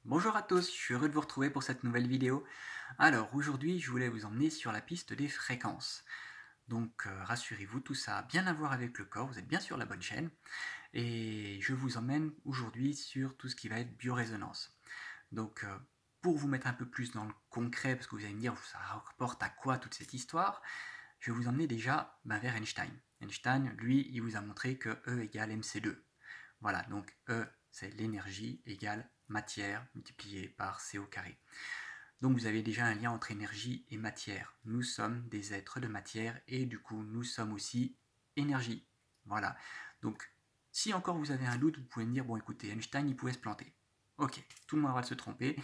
Bonjour à tous, je suis heureux de vous retrouver pour cette nouvelle vidéo. Alors aujourd'hui je voulais vous emmener sur la piste des fréquences. Donc rassurez-vous, tout ça a bien à voir avec le corps, vous êtes bien sur la bonne chaîne. Et je vous emmène aujourd'hui sur tout ce qui va être biorésonance. Donc pour vous mettre un peu plus dans le concret, parce que vous allez me dire ça rapporte à quoi toute cette histoire, je vais vous emmener déjà vers Einstein. Einstein, lui, il vous a montré que E égale mc2. Voilà, donc E, c'est l'énergie égale matière multipliée par C au carré. Donc vous avez déjà un lien entre énergie et matière. Nous sommes des êtres de matière et du coup nous sommes aussi énergie. Voilà. Donc si encore vous avez un doute, vous pouvez me dire, bon écoutez, Einstein il pouvait se planter. Ok, tout le monde va se tromper.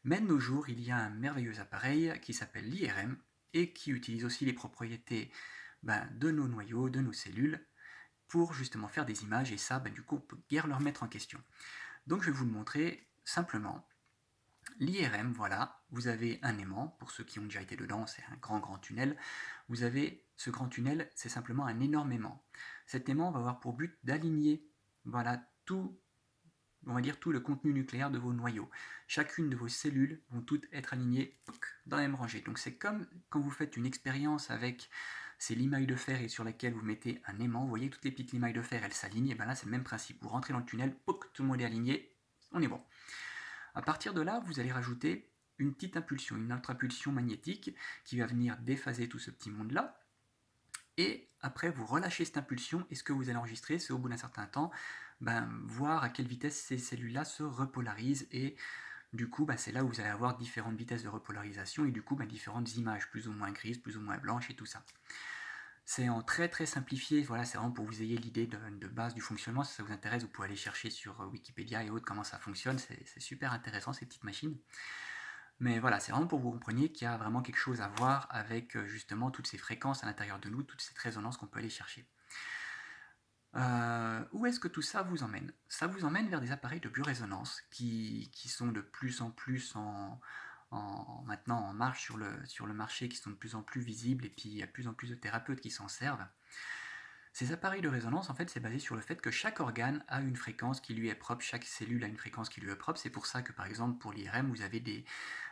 Mais de nos jours, il y a un merveilleux appareil qui s'appelle l'IRM et qui utilise aussi les propriétés de nos noyaux, de nos cellules, pour justement faire des images, et ça, du coup, on peut guère le remettre en question. Donc je vais vous le montrer simplement. L'IRM, voilà, vous avez un aimant, pour ceux qui ont déjà été dedans, c'est un grand tunnel. Vous avez ce grand tunnel, c'est simplement un énorme aimant. Cet aimant va avoir pour but d'aligner, voilà, tout, on va dire tout le contenu nucléaire de vos noyaux. Chacune de vos cellules vont toutes être alignées dans la même rangée. Donc c'est comme quand vous faites une expérience avec ces limailles de fer et sur laquelle vous mettez un aimant, vous voyez toutes les petites limailles de fer, elles s'alignent, et bien là c'est le même principe. Vous rentrez dans le tunnel, tout le monde est aligné, on est bon. À partir de là, vous allez rajouter une petite impulsion, une autre impulsion magnétique qui va venir déphaser tout ce petit monde-là. Et après, vous relâchez cette impulsion et ce que vous allez enregistrer, c'est au bout d'un certain temps, voir à quelle vitesse ces cellules-là se repolarisent. Et du coup, c'est là où vous allez avoir différentes vitesses de repolarisation et du coup, différentes images, plus ou moins grises, plus ou moins blanches et tout ça. C'est en très simplifié, voilà, c'est vraiment pour que vous ayez l'idée de base du fonctionnement. Si ça vous intéresse, vous pouvez aller chercher sur Wikipédia et autres comment ça fonctionne, c'est super intéressant ces petites machines. Mais voilà, c'est vraiment pour que vous compreniez qu'il y a vraiment quelque chose à voir avec justement toutes ces fréquences à l'intérieur de nous, toute cette résonance qu'on peut aller chercher. Où est-ce que tout ça vous emmène? Ça vous emmène vers des appareils de biorésonance qui sont de plus en plus maintenant en marche sur le marché, qui sont de plus en plus visibles, et puis il y a de plus en plus de thérapeutes qui s'en servent. Ces appareils de résonance, en fait, c'est basé sur le fait que chaque organe a une fréquence qui lui est propre, chaque cellule a une fréquence qui lui est propre. C'est pour ça que, par exemple, pour l'IRM, vous avez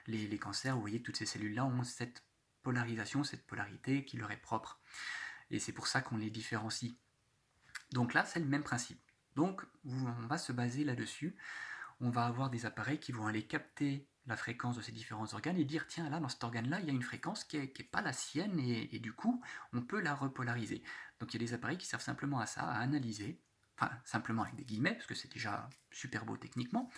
les cancers, vous voyez que toutes ces cellules-là ont cette polarisation, cette polarité qui leur est propre. Et c'est pour ça qu'on les différencie. Donc là, c'est le même principe. Donc, on va se baser là-dessus. On va avoir des appareils qui vont aller capter la fréquence de ces différents organes et dire tiens, là dans cet organe là il y a une fréquence qui est pas la sienne, et du coup on peut la repolariser. Donc il y a des appareils qui servent simplement à ça, à analyser, enfin simplement avec des guillemets parce que c'est déjà super beau techniquement,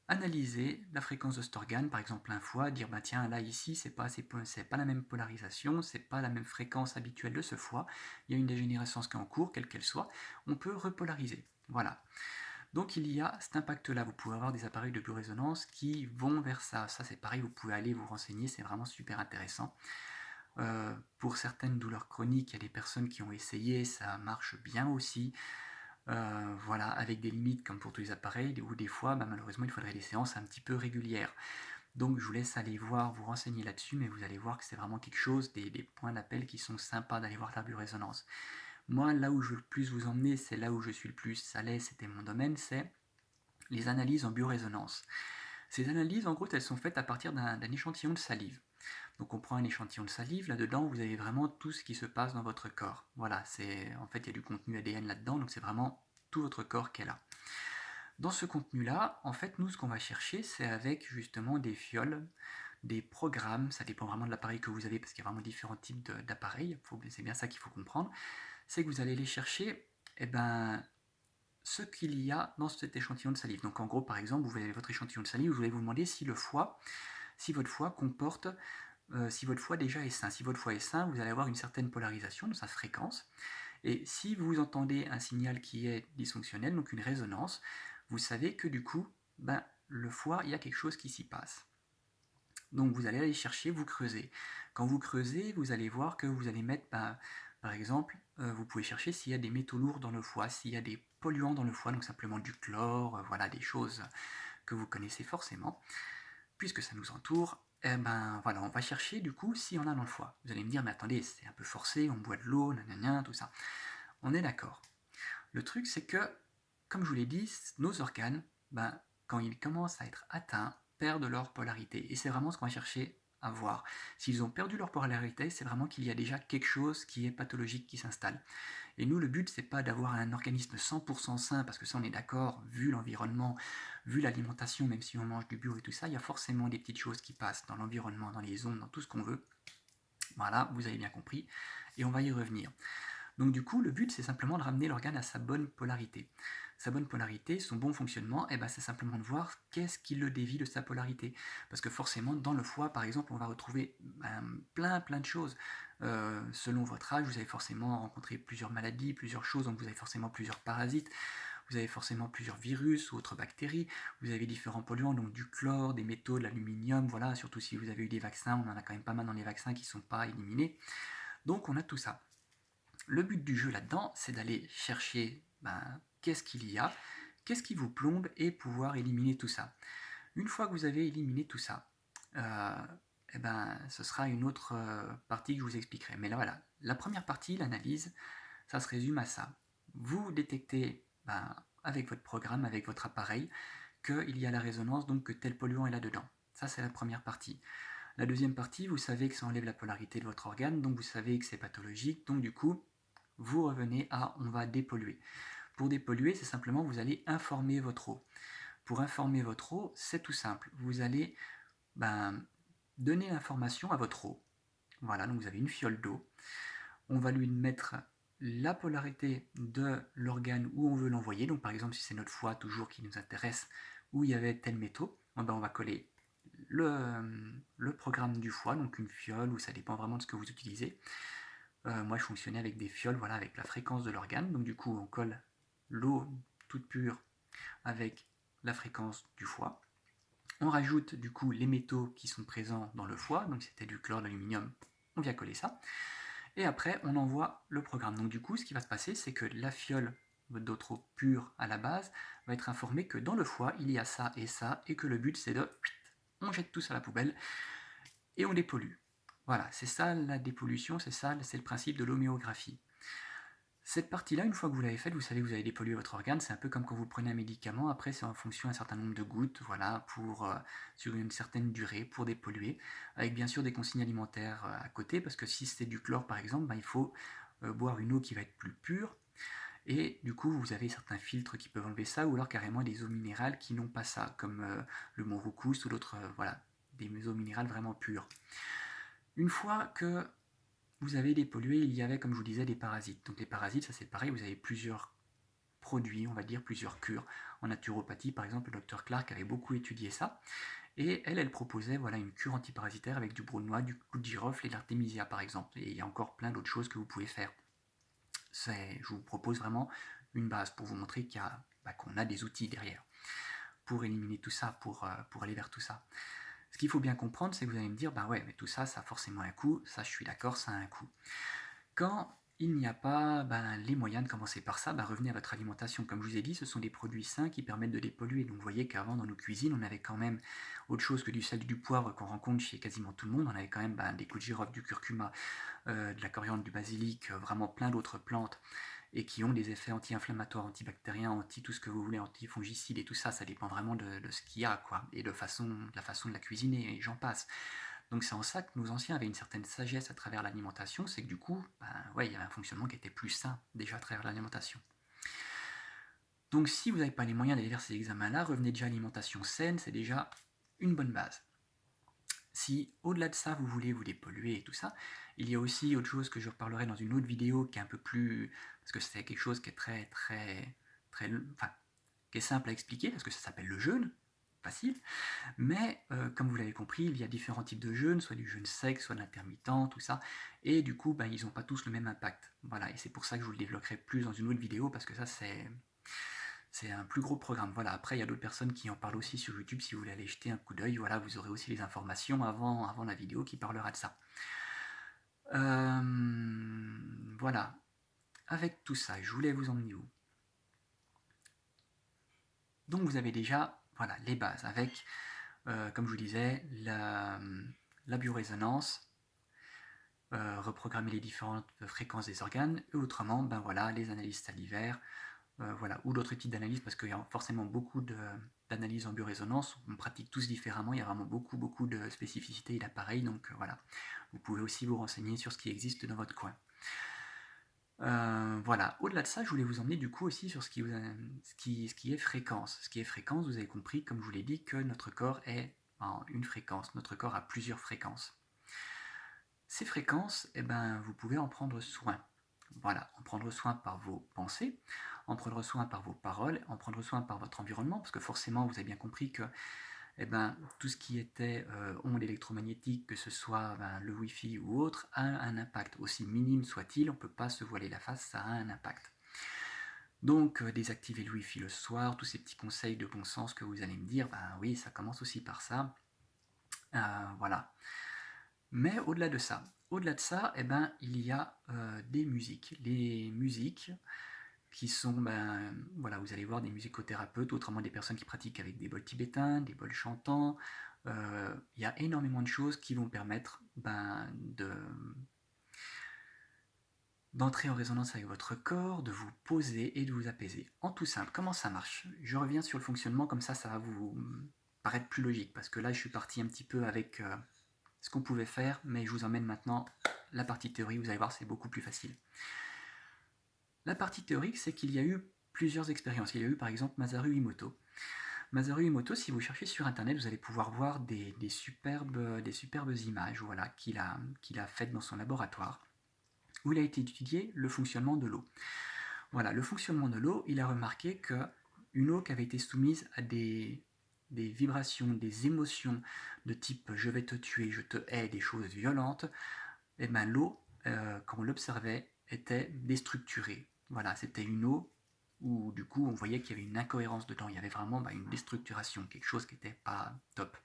analyser la fréquence de cet organe, par exemple un foie, dire tiens là ici c'est pas la même polarisation, c'est pas la même fréquence habituelle de ce foie, il y a une dégénérescence qui est en cours, quelle qu'elle soit, on peut repolariser. Voilà. Donc il y a cet impact-là, vous pouvez avoir des appareils de biorésonance qui vont vers ça. Ça c'est pareil, vous pouvez aller vous renseigner, c'est vraiment super intéressant. Pour certaines douleurs chroniques, il y a des personnes qui ont essayé, ça marche bien aussi. Voilà, avec des limites comme pour tous les appareils, où des fois, malheureusement, il faudrait des séances un petit peu régulières. Donc je vous laisse aller voir, vous renseigner là-dessus, mais vous allez voir que c'est vraiment quelque chose, des points d'appel qui sont sympas d'aller voir la biorésonance. Moi, là où je veux le plus vous emmener, c'est là où je suis le plus à l'aise, c'était mon domaine, c'est les analyses en biorésonance. Ces analyses, en gros, elles sont faites à partir d'un échantillon de salive. Donc on prend un échantillon de salive, là-dedans vous avez vraiment tout ce qui se passe dans votre corps. Voilà, en fait il y a du contenu ADN là-dedans, donc c'est vraiment tout votre corps qu'elle a. Dans ce contenu-là, en fait, nous, ce qu'on va chercher, c'est avec justement des fioles, des programmes, ça dépend vraiment de l'appareil que vous avez, parce qu'il y a vraiment différents types d'appareils, c'est bien ça qu'il faut comprendre, c'est que vous allez aller chercher ce qu'il y a dans cet échantillon de salive. Donc en gros, par exemple, vous avez votre échantillon de salive, vous allez vous demander si votre foie comporte, si votre foie déjà est sain. Si votre foie est sain, vous allez avoir une certaine polarisation de sa fréquence. Et si vous entendez un signal qui est dysfonctionnel, donc une résonance, vous savez que du coup, le foie, il y a quelque chose qui s'y passe. Donc vous allez aller chercher, vous creusez. Quand vous creusez, vous allez voir que vous allez mettre, par exemple, vous pouvez chercher s'il y a des métaux lourds dans le foie, s'il y a des polluants dans le foie, donc simplement du chlore, voilà, des choses que vous connaissez forcément, puisque ça nous entoure. Voilà, on va chercher du coup s'il y en a dans le foie. Vous allez me dire, mais attendez, c'est un peu forcé, on boit de l'eau, nanana, tout ça. On est d'accord. Le truc, c'est que, comme je vous l'ai dit, nos organes, quand ils commencent à être atteints, perdent leur polarité. Et c'est vraiment ce qu'on va chercher à voir. S'ils ont perdu leur polarité, c'est vraiment qu'il y a déjà quelque chose qui est pathologique qui s'installe. Et nous, le but, c'est pas d'avoir un organisme 100% sain, parce que ça, on est d'accord, vu l'environnement, vu l'alimentation, même si on mange du bio et tout ça, il y a forcément des petites choses qui passent dans l'environnement, dans les ondes, dans tout ce qu'on veut. Voilà, vous avez bien compris, et on va y revenir. Donc du coup, le but, c'est simplement de ramener l'organe à sa bonne polarité. Sa bonne polarité, son bon fonctionnement, c'est simplement de voir qu'est-ce qui le dévie de sa polarité. Parce que forcément, dans le foie, par exemple, on va retrouver plein de choses. Selon votre âge, vous avez forcément rencontré plusieurs maladies, plusieurs choses, donc vous avez forcément plusieurs parasites, vous avez forcément plusieurs virus ou autres bactéries, vous avez différents polluants, donc du chlore, des métaux, de l'aluminium, voilà, surtout si vous avez eu des vaccins, on en a quand même pas mal dans les vaccins qui ne sont pas éliminés. Donc on a tout ça. Le but du jeu là-dedans, c'est d'aller chercher qu'est-ce qu'il y a, qu'est-ce qui vous plombe et pouvoir éliminer tout ça. Une fois que vous avez éliminé tout ça, ce sera une autre partie que je vous expliquerai. Mais là, voilà, la première partie, l'analyse, ça se résume à ça. Vous détectez avec votre programme, avec votre appareil, qu'il y a la résonance, donc que tel polluant est là-dedans. Ça, c'est la première partie. La deuxième partie, vous savez que ça enlève la polarité de votre organe, donc vous savez que c'est pathologique, donc du coup, vous revenez à on va dépolluer. Pour dépolluer, c'est simplement vous allez informer votre eau. Pour informer votre eau, c'est tout simple. Vous allez donner l'information à votre eau. Voilà, donc vous avez une fiole d'eau. On va lui mettre la polarité de l'organe où on veut l'envoyer. Donc par exemple, si c'est notre foie toujours qui nous intéresse, où il y avait tel métaux, on va coller le programme du foie, donc une fiole, ou ça dépend vraiment de ce que vous utilisez. Moi, je fonctionnais avec des fioles, voilà, avec la fréquence de l'organe. Donc du coup, on colle l'eau toute pure avec la fréquence du foie. On rajoute du coup les métaux qui sont présents dans le foie, donc c'était du chlore, de l'aluminium, on vient coller ça. Et après, on envoie le programme. Donc du coup, ce qui va se passer, c'est que la fiole d'eau trop pure à la base va être informée que dans le foie, il y a ça, et que le but, c'est de... On jette tout ça à la poubelle et on dépollue. Voilà, c'est ça la dépollution, c'est le principe de l'homéographie. Cette partie-là, une fois que vous l'avez faite, vous savez que vous avez dépollué votre organe, c'est un peu comme quand vous prenez un médicament, après c'est en fonction d'un certain nombre de gouttes, voilà, sur une certaine durée, pour dépolluer, avec bien sûr des consignes alimentaires à côté, parce que si c'est du chlore par exemple, il faut boire une eau qui va être plus pure, et du coup vous avez certains filtres qui peuvent enlever ça, ou alors carrément des eaux minérales qui n'ont pas ça, comme le Monroucous ou d'autres, voilà, des eaux minérales vraiment pures. Une fois que vous avez dépollué, il y avait, comme je vous disais, des parasites. Donc les parasites, ça c'est pareil, vous avez plusieurs produits, on va dire plusieurs cures. En naturopathie, par exemple, le docteur Clark avait beaucoup étudié ça. Et elle proposait voilà, une cure antiparasitaire avec du brou de noix, du clou de girofle et l'artémisia, par exemple. Et il y a encore plein d'autres choses que vous pouvez faire. Je vous propose vraiment une base pour vous montrer qu'on a des outils derrière pour éliminer tout ça, pour aller vers tout ça. Ce qu'il faut bien comprendre, c'est que vous allez me dire, ouais, mais tout ça, ça a forcément un coût, ça je suis d'accord, ça a un coût. Quand il n'y a pas les moyens de commencer par ça, revenez à votre alimentation. Comme je vous ai dit, ce sont des produits sains qui permettent de dépolluer. Donc vous voyez qu'avant, dans nos cuisines, on avait quand même autre chose que du sel et du poivre qu'on rencontre chez quasiment tout le monde. On avait quand même des clous de girofle, du curcuma, de la coriandre, du basilic, vraiment plein d'autres plantes, et qui ont des effets anti-inflammatoires, antibactériens, tout ce que vous voulez, antifongicides et tout ça. Ça dépend vraiment de ce qu'il y a, quoi, et de la façon de la cuisiner, et j'en passe. Donc c'est en ça que nos anciens avaient une certaine sagesse à travers l'alimentation, c'est que du coup, il y avait un fonctionnement qui était plus sain déjà à travers l'alimentation. Donc si vous n'avez pas les moyens d'aller vers ces examens-là, revenez déjà à l'alimentation saine, c'est déjà une bonne base. Si au-delà de ça, vous voulez vous dépolluer et tout ça, il y a aussi autre chose que je reparlerai dans une autre vidéo qui est un peu plus... parce que c'est quelque chose qui est qui est simple à expliquer, parce que ça s'appelle le jeûne, facile. Mais comme vous l'avez compris, il y a différents types de jeûnes, soit du jeûne sec, soit de l'intermittent, tout ça. Et du coup, ils n'ont pas tous le même impact. Voilà, et c'est pour ça que je vous le développerai plus dans une autre vidéo, parce que ça, c'est un plus gros programme. Voilà, après, il y a d'autres personnes qui en parlent aussi sur YouTube. Si vous voulez aller jeter un coup d'œil, voilà, vous aurez aussi les informations avant la vidéo qui parlera de ça. Voilà. Avec tout ça, je voulais vous emmener où? Donc vous avez déjà voilà, les bases avec, comme je vous disais, la biorésonance, reprogrammer les différentes fréquences des organes, et autrement, voilà, les analyses salivaires, Voilà, ou d'autres types d'analyses, parce qu'il y a forcément beaucoup d'analyses en biorésonance, on pratique tous différemment, il y a vraiment beaucoup de spécificités et d'appareils, donc voilà. Vous pouvez aussi vous renseigner sur ce qui existe dans votre coin. Voilà, au-delà de ça, je voulais vous emmener du coup aussi sur ce qui est fréquence. Ce qui est fréquence, vous avez compris, comme je vous l'ai dit, que notre corps est en une fréquence, notre corps a plusieurs fréquences. Ces fréquences, eh ben, vous pouvez en prendre soin. Voilà, en prendre soin par vos pensées, en prendre soin par vos paroles, en prendre soin par votre environnement, parce que forcément, vous avez bien compris que eh ben, tout ce qui était ondes électromagnétiques, que ce soit le Wi-Fi ou autre, a un impact. Aussi minime soit-il, on ne peut pas se voiler la face, ça a un impact. Donc, désactiver le Wi-Fi le soir, tous ces petits conseils de bon sens que vous allez me dire, ben oui, ça commence aussi par ça. Voilà. Mais au-delà de ça, eh ben, il y a des musiques. Les musiques qui sont, voilà, vous allez voir des musicothérapeutes, autrement des personnes qui pratiquent avec des bols tibétains, des bols chantants. Il y a énormément de choses qui vont permettre d'entrer en résonance avec votre corps, de vous poser et de vous apaiser. En tout simple, comment ça marche? Je reviens sur le fonctionnement, comme ça va vous paraître plus logique, parce que là je suis parti un petit peu avec ce qu'on pouvait faire, mais je vous emmène maintenant la partie théorie, vous allez voir c'est beaucoup plus facile. La partie théorique, c'est qu'il y a eu plusieurs expériences. Il y a eu par exemple Masaru Emoto. Masaru Emoto, si vous cherchez sur internet, vous allez pouvoir voir des superbes images voilà, qu'il a faites dans son laboratoire, où il a été étudié le fonctionnement de l'eau. Voilà, le fonctionnement de l'eau, il a remarqué qu'une eau qui avait été soumise à des vibrations, des émotions de type je vais te tuer, je te hais, des choses violentes, et ben l'eau, quand on l'observait, était déstructurée. Voilà, c'était une eau où du coup on voyait qu'il y avait une incohérence dedans, il y avait vraiment une déstructuration, quelque chose qui n'était pas top.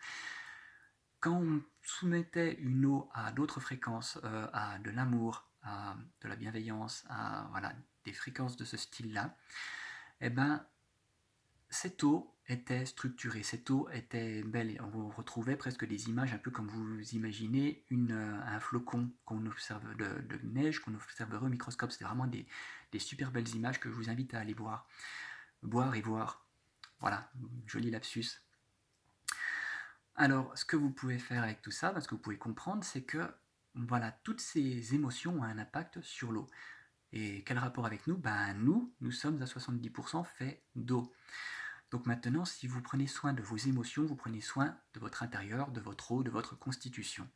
Quand on soumettait une eau à d'autres fréquences, à de l'amour, à de la bienveillance, à voilà, des fréquences de ce style-là, eh ben, cette eau était structurée, cette eau était belle. On retrouvait presque des images un peu comme vous imaginez un flocon qu'on observe de neige, qu'on observerait au microscope. C'était vraiment des super belles images que je vous invite à aller boire et voir. Voilà, joli lapsus. Alors, ce que vous pouvez faire avec tout ça, ce que vous pouvez comprendre, c'est que voilà, toutes ces émotions ont un impact sur l'eau. Et quel rapport avec nous? Nous sommes à 70% faits d'eau. Donc maintenant, si vous prenez soin de vos émotions, vous prenez soin de votre intérieur, de votre eau, de votre constitution.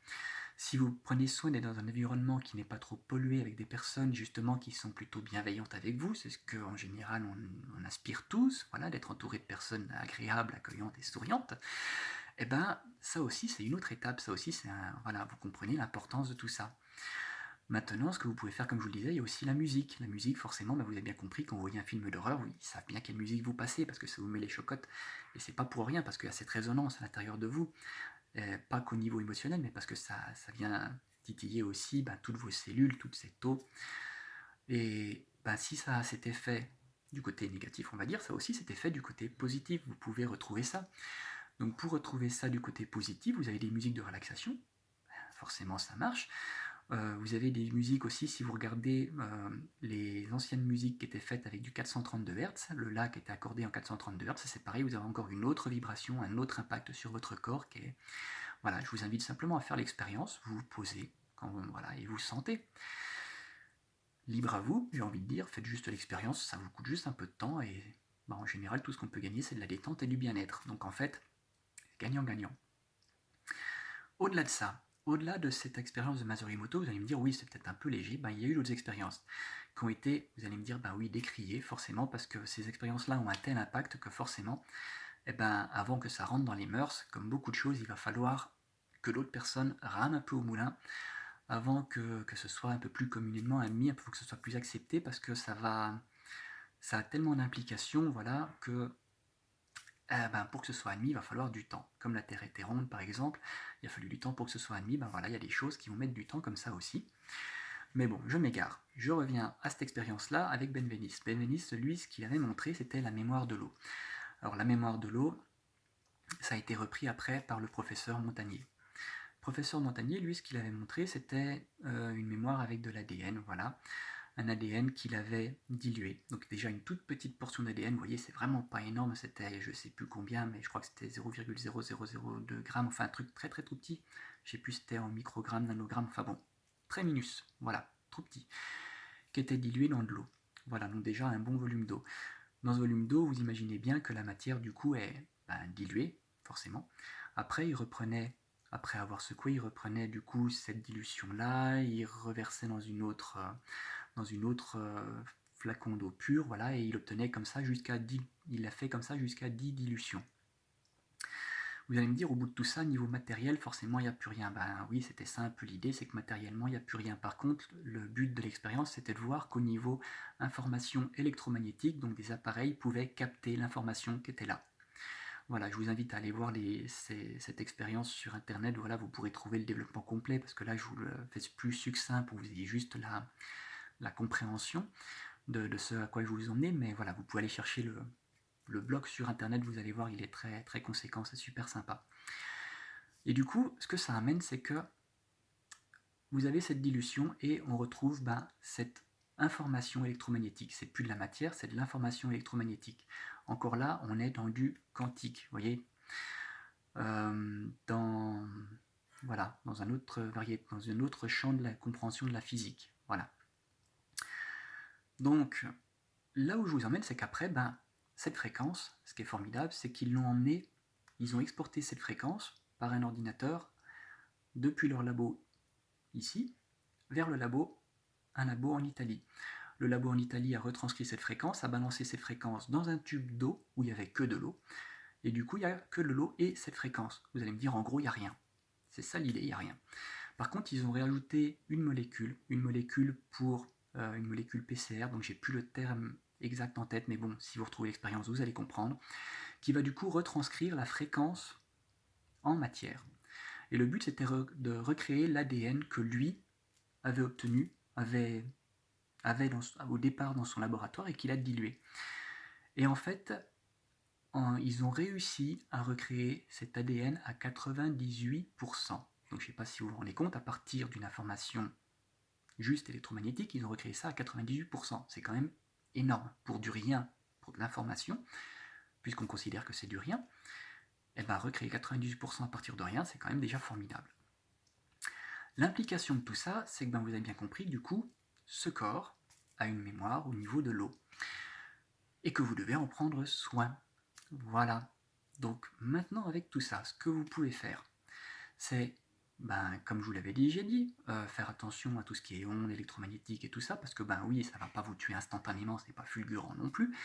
Si vous prenez soin d'être dans un environnement qui n'est pas trop pollué, avec des personnes justement qui sont plutôt bienveillantes avec vous, c'est ce qu'en général on aspire tous, voilà, d'être entouré de personnes agréables, accueillantes et souriantes, et ça aussi c'est une autre étape, ça aussi voilà, vous comprenez l'importance de tout ça. Maintenant, ce que vous pouvez faire, comme je vous le disais, il y a aussi la musique. La musique, forcément, vous avez bien compris, quand vous voyez un film d'horreur, ils savent bien quelle musique vous passez, parce que ça vous met les chocottes. Et c'est pas pour rien, parce qu'il y a cette résonance à l'intérieur de vous. Pas qu'au niveau émotionnel, mais parce que ça vient titiller aussi toutes vos cellules, toute cette eau. Et si ça a cet effet du côté négatif, on va dire, ça a aussi cet effet du côté positif. Vous pouvez retrouver ça. Donc pour retrouver ça du côté positif, vous avez des musiques de relaxation. Forcément, ça marche. Vous avez des musiques aussi, si vous regardez les anciennes musiques qui étaient faites avec du 432 Hz, le La qui était accordé en 432 Hz, c'est pareil, vous avez encore une autre vibration, un autre impact sur votre corps qui est... Voilà, je vous invite simplement à faire l'expérience, vous vous posez, voilà, et vous sentez. Libre à vous, j'ai envie de dire, faites juste l'expérience, ça vous coûte juste un peu de temps, et en général, tout ce qu'on peut gagner, c'est de la détente et du bien-être. Donc en fait, gagnant-gagnant. Au-delà de ça, au-delà de cette expérience de Masaru Emoto, vous allez me dire oui, c'est peut-être un peu léger, il y a eu d'autres expériences qui ont été, vous allez me dire, oui, décriées, forcément, parce que ces expériences-là ont un tel impact que forcément, avant que ça rentre dans les mœurs, comme beaucoup de choses, il va falloir que d'autres personnes rament un peu au moulin, avant que ce soit un peu plus communément admis, pour que ce soit plus accepté, parce que ça a tellement d'implications, voilà, que pour que ce soit admis, il va falloir du temps. Comme la Terre était ronde, par exemple, il a fallu du temps pour que ce soit admis. Voilà, il y a des choses qui vont mettre du temps comme ça aussi. Mais bon, je m'égare. Je reviens à cette expérience-là avec Benveniste. Benveniste, lui, ce qu'il avait montré, c'était la mémoire de l'eau. Alors, la mémoire de l'eau, ça a été repris après par le professeur Montagnier. Le professeur Montagnier, lui, ce qu'il avait montré, c'était une mémoire avec de l'ADN, voilà. un ADN qu'il avait dilué. Donc déjà une toute petite portion d'ADN, vous voyez, c'est vraiment pas énorme, c'était je sais plus combien, mais je crois que c'était 0,0002 grammes, enfin un truc très très tout petit. Je sais plus si c'était en microgrammes, nanogrammes, enfin bon, très minus, voilà, tout petit, qui était dilué dans de l'eau. Voilà, donc déjà un bon volume d'eau. Dans ce volume d'eau, vous imaginez bien que la matière du coup est diluée, forcément. Après, après avoir secoué, il reprenait du coup cette dilution-là, il reversait dans une autre flacon d'eau pure, voilà, et il obtenait comme ça jusqu'à 10, il a fait comme ça jusqu'à 10 dilutions. Vous allez me dire, au bout de tout ça, niveau matériel, forcément, il n'y a plus rien. Ben oui, c'était ça un peu l'idée, c'est que matériellement, il n'y a plus rien. Par contre, le but de l'expérience, c'était de voir qu'au niveau information électromagnétique, donc des appareils pouvaient capter l'information qui était là. Voilà, je vous invite à aller voir cette expérience sur Internet. Voilà, vous pourrez trouver le développement complet, parce que là, je vous le fais plus succinct pour que vous ayez juste la compréhension de ce à quoi je vous emmenais. Mais voilà, vous pouvez aller chercher le blog sur Internet, vous allez voir, il est très, très conséquent, c'est super sympa. Et du coup, ce que ça amène, c'est que vous avez cette dilution et on retrouve cette information électromagnétique. C'est plus de la matière, c'est de l'information électromagnétique. Encore là, on est dans du quantique, vous voyez, dans un autre champ de la compréhension de la physique. Voilà. Donc, là où je vous emmène, c'est qu'après, cette fréquence, ce qui est formidable, c'est qu'ils l'ont emmené, ils ont exporté cette fréquence par un ordinateur depuis leur labo ici, vers un labo en Italie. Le labo en Italie a retranscrit cette fréquence, a balancé ces fréquences dans un tube d'eau où il n'y avait que de l'eau, et du coup il n'y a que de l'eau et cette fréquence. Vous allez me dire, en gros, il n'y a rien. C'est ça l'idée, il n'y a rien. Par contre, ils ont rajouté une molécule pour une molécule PCR, donc j'ai plus le terme exact en tête, mais bon, si vous retrouvez l'expérience, vous allez comprendre, qui va du coup retranscrire la fréquence en matière. Et le but, c'était de recréer l'ADN que lui avait obtenu, avait au départ dans son laboratoire et qu'il a dilué. Et en fait, ils ont réussi à recréer cet ADN à 98%. Donc je ne sais pas si vous vous rendez compte, à partir d'une information juste électromagnétique, ils ont recréé ça à 98%. C'est quand même énorme pour du rien, pour de l'information, puisqu'on considère que c'est du rien. Et recréer 98% à partir de rien, c'est quand même déjà formidable. L'implication de tout ça, c'est que vous avez bien compris, du coup, ce corps a une mémoire au niveau de l'eau. Et que vous devez en prendre soin. Voilà. Donc maintenant, avec tout ça, ce que vous pouvez faire, c'est, comme je vous l'avais dit, faire attention à tout ce qui est ondes électromagnétiques et tout ça, parce que oui, ça ne va pas vous tuer instantanément, c'est pas fulgurant non plus,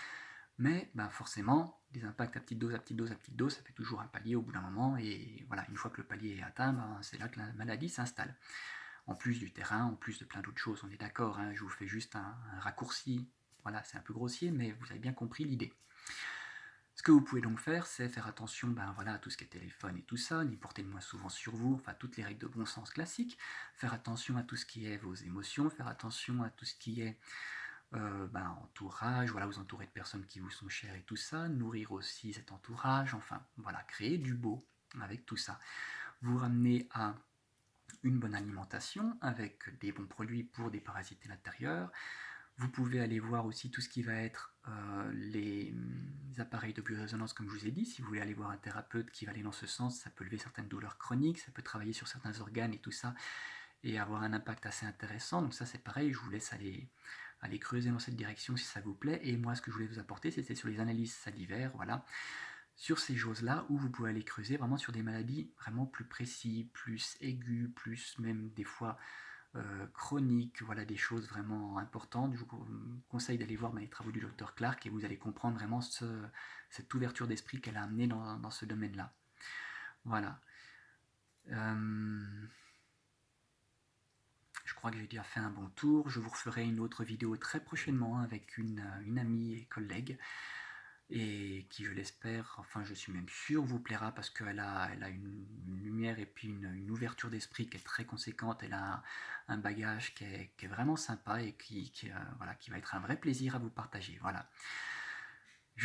mais forcément, des impacts à petite dose, à petite dose, à petite dose, ça fait toujours un palier au bout d'un moment, et voilà, une fois que le palier est atteint, c'est là que la maladie s'installe. En plus du terrain, en plus de plein d'autres choses, on est d'accord, je vous fais juste un raccourci, voilà, c'est un peu grossier, mais vous avez bien compris l'idée. Ce que vous pouvez donc faire, c'est faire attention à tout ce qui est téléphone et tout ça, n'y porter le moins souvent sur vous, enfin toutes les règles de bon sens classiques, faire attention à tout ce qui est vos émotions, faire attention à tout ce qui est entourage, voilà, vous entourez de personnes qui vous sont chères et tout ça, nourrir aussi cet entourage, enfin voilà, créer du beau avec tout ça. Vous ramenez à une bonne alimentation avec des bons produits pour déparasiter l'intérieur. Vous pouvez aller voir aussi tout ce qui va être les appareils de biorésonance, comme je vous ai dit. Si vous voulez aller voir un thérapeute qui va aller dans ce sens, ça peut lever certaines douleurs chroniques, ça peut travailler sur certains organes et tout ça, et avoir un impact assez intéressant. Donc ça, c'est pareil, je vous laisse aller creuser dans cette direction si ça vous plaît. Et moi, ce que je voulais vous apporter, c'était sur les analyses salivaires, voilà, sur ces choses-là, où vous pouvez aller creuser vraiment sur des maladies vraiment plus précises, plus aiguës, plus même des fois chroniques, voilà, des choses vraiment importantes. Je vous conseille d'aller voir les travaux du docteur Clark et vous allez comprendre vraiment cette ouverture d'esprit qu'elle a amenée dans ce domaine-là. Voilà. Je crois que j'ai déjà fait un bon tour. Je vous referai une autre vidéo très prochainement avec une amie et collègue, et qui, je l'espère, enfin je suis même sûr, vous plaira, parce qu'elle a une lumière et puis une ouverture d'esprit qui est très conséquente. Elle a un bagage qui est vraiment sympa et qui va être un vrai plaisir à vous partager. Voilà.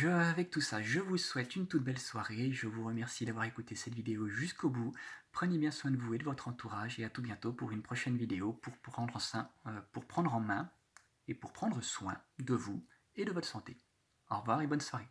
Avec tout ça, je vous souhaite une toute belle soirée. Je vous remercie d'avoir écouté cette vidéo jusqu'au bout. Prenez bien soin de vous et de votre entourage, et à tout bientôt pour une prochaine vidéo pour prendre en main et pour prendre soin de vous et de votre santé. Au revoir et bonne soirée.